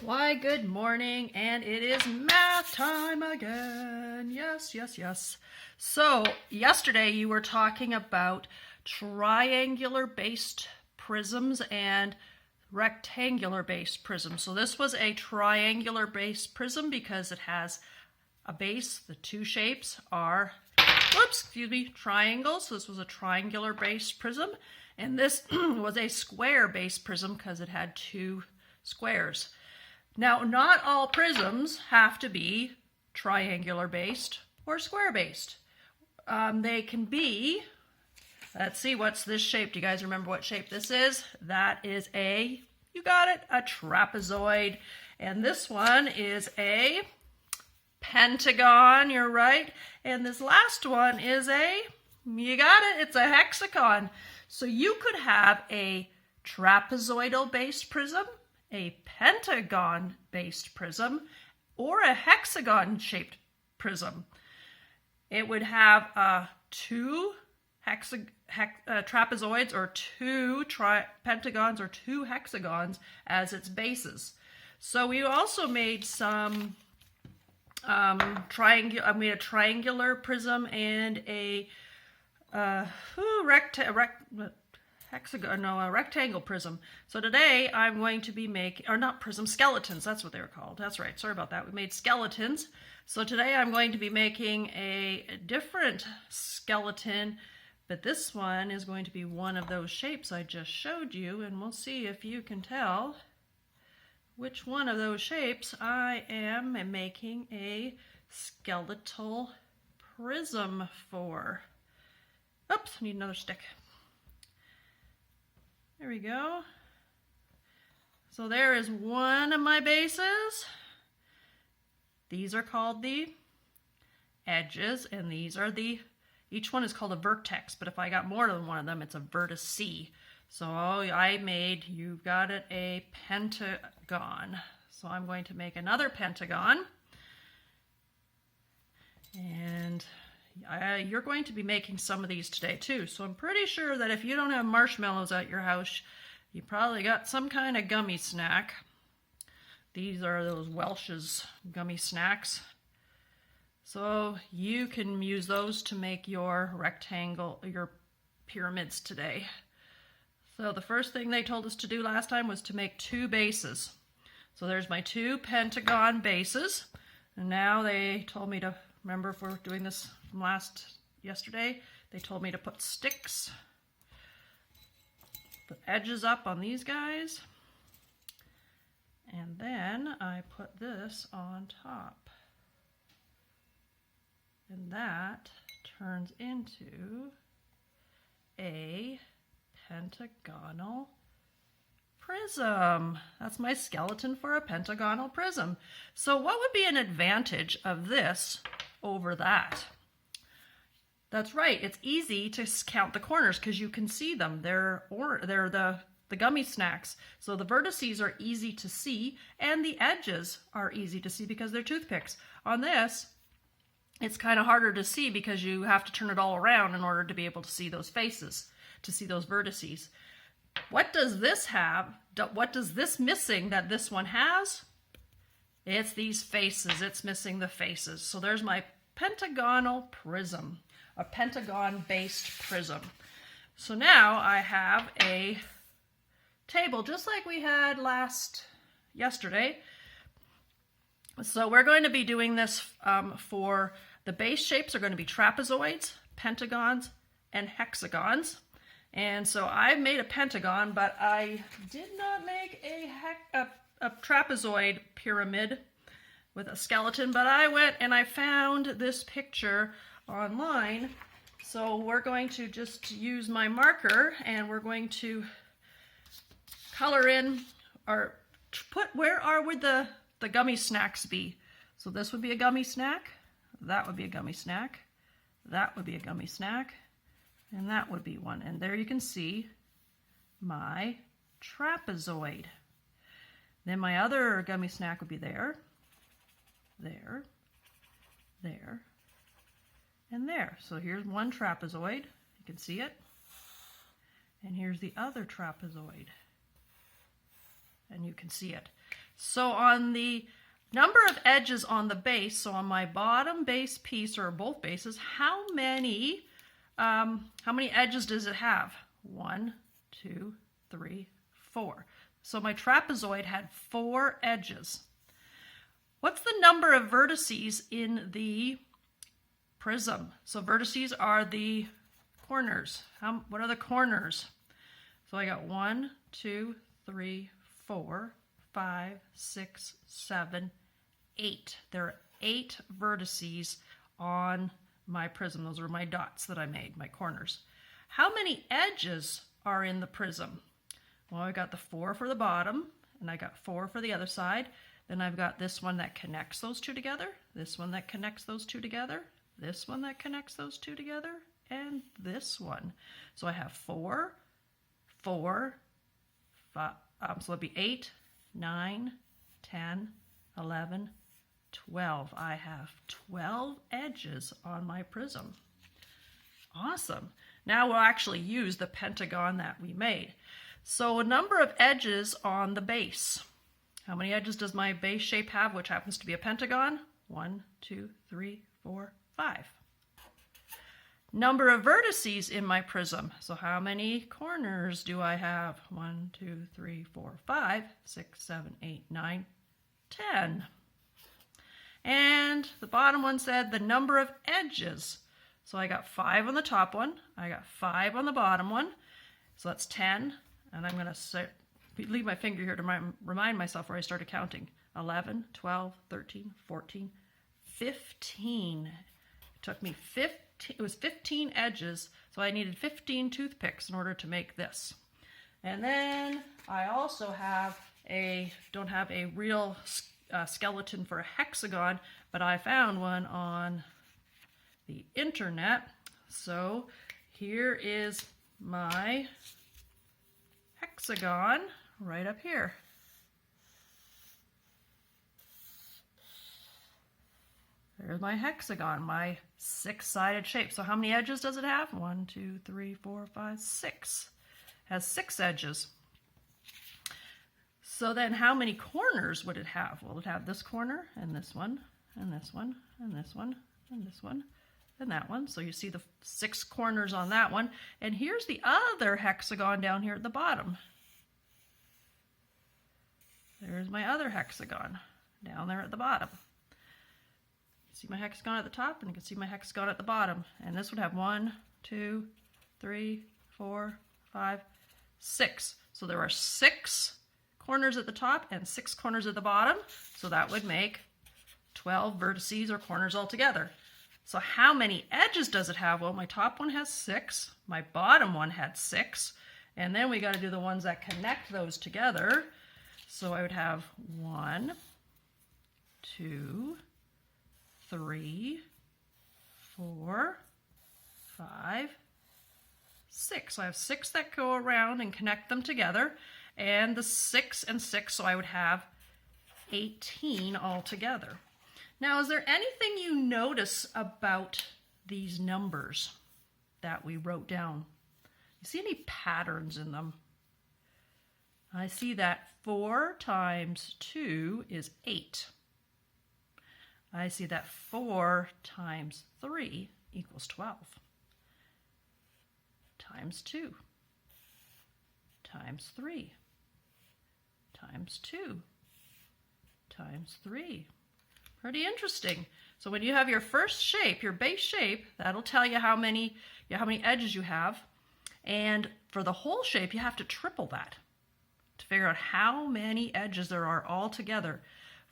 Why, good morning, and it is math time again. Yes, yes, yes. So, yesterday you were talking about triangular-based prisms and rectangular-based prisms. So this was a triangular-based prism because it has a base. The two shapes are, triangles. So this was a triangular-based prism. And this was a square-based prism because it had two squares. Now, not all prisms have to be triangular-based or square-based. They can be, let's see, what's this shape? Do you guys remember what shape this is? That is you got it, a trapezoid. And this one is a pentagon, you're right. And this last one is you got it, it's a hexagon. So you could have a trapezoidal-based prism, a pentagon-based prism, or a hexagon-shaped prism. It would have two trapezoids or two pentagons or two hexagons as its bases. So we also made some a triangular prism and a rectangle prism. So today I'm going to be making, or not prism, skeletons. That's what they were called. That's right. Sorry about that. We made skeletons. So today I'm going to be making a different skeleton, but this one is going to be one of those shapes I just showed you, and we'll see if you can tell which one of those shapes I am making a skeletal prism for. Oops, I need another stick. There we go. So there is one of my bases. These are called the edges, and these are each one is called a vertex, but if I got more than one of them, it's a vertice. So you've got it, a pentagon. So I'm going to make another pentagon. And you're going to be making some of these today too. So I'm pretty sure that if you don't have marshmallows at your house, you probably got some kind of gummy snack. These are those Welch's gummy snacks. So you can use those to make your pyramids today. So the first thing they told us to do last time was to make two bases. So there's my two pentagon bases. And now they told me to, remember if we're doing this from yesterday, they told me to put sticks, the edges up on these guys. And then I put this on top. And that turns into a pentagonal prism. That's my skeleton for a pentagonal prism. So what would be an advantage of this over that? That's right, it's easy to count the corners because you can see them. They're the gummy snacks. So the vertices are easy to see and the edges are easy to see because they're toothpicks. On this, it's kind of harder to see because you have to turn it all around in order to be able to see those faces, to see those vertices. What does this have? What does this missing that this one has? It's these faces. It's missing the faces. So there's my pentagonal prism, a pentagon-based prism. So now I have a table just like we had yesterday. So we're going to be doing this for the base shapes are going to be trapezoids, pentagons, and hexagons. And so I made a pentagon, but I did not make a trapezoid pyramid with a skeleton, but I went and I found this picture online. So we're going to just use my marker and we're going to color in or where would the gummy snacks be? So this would be a gummy snack, that would be a gummy snack, that would be a gummy snack, and that would be one. And there you can see my trapezoid. Then my other gummy snack would be there, there, there, and there. So here's one trapezoid, you can see it. And here's the other trapezoid. And you can see it. So on the number of edges on the base, so on my bottom base piece, or both bases, how many edges does it have? 1, 2, 3, 4. So my trapezoid had 4 edges. What's the number of vertices in the prism? So vertices are the corners. What are the corners? So I got 1, 2, 3, 4, 5, 6, 7, 8. There are 8 vertices on my prism. Those are my dots that I made, my corners. How many edges are in the prism? Well, I got the 4 for the bottom, and I got 4 for the other side. Then I've got this one that connects those two together, this one that connects those two together, this one that connects those two together, and this one. So I have 4, 4, 5, so it'd be 8, 9, 10, 11, 12. I have 12 edges on my prism. Awesome. Now we'll actually use the pentagon that we made. So a number of edges on the base. How many edges does my base shape have, which happens to be a pentagon? 1, 2, 3, 4, 5. Number of vertices in my prism. So how many corners do I have? 1, 2, 3, 4, 5, 6, 7, 8, 9, 10. And the bottom one said the number of edges. So I got 5 on the top one. I got 5 on the bottom one. So that's 10. And I'm going to leave my finger here to remind myself where I started counting. 11, 12, 13, 14, 15. It took me 15. It was 15 edges, so I needed 15 toothpicks in order to make this. And then I also don't have a real skeleton for a hexagon, but I found one on the internet. So here is my hexagon right up here. There's my hexagon, my 6-sided shape. So how many edges does it have? 1, 2, 3, 4, 5, 6. It has 6 edges. So then how many corners would it have? Well, it would have this corner, and this one, and this one, and this one, and this one, and that one. So you see the 6 corners on that one. And here's the other hexagon down here at the bottom. There's my other hexagon down there at the bottom. See my hexagon at the top, and you can see my hexagon at the bottom. And this would have 1, 2, 3, 4, 5, 6. So there are 6 corners at the top and 6 corners at the bottom. So that would make 12 vertices or corners altogether. So how many edges does it have? Well, my top one has 6. My bottom one had 6. And then we got to do the ones that connect those together. So I would have 1, 2, 3, 4, 5, 6. So I have 6 that go around and connect them together, and the 6 and 6, so I would have 18 altogether. Now, is there anything you notice about these numbers that we wrote down? You see any patterns in them? I see that 4 times 2 is 8. I see that 4 times 3 equals 12. Times 2. Times 3. Times 2. Times 3. Pretty interesting. So when you have your first shape, your base shape, that'll tell you how many edges you have. And for the whole shape, you have to triple that to figure out how many edges there are all together.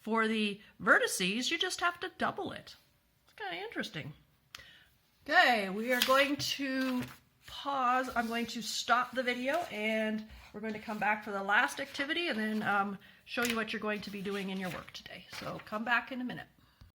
For the vertices, you just have to double it. It's kind of interesting. Okay, we are going to pause. I'm going to stop the video, and we're going to come back for the last activity and then show you what you're going to be doing in your work today. So come back in a minute.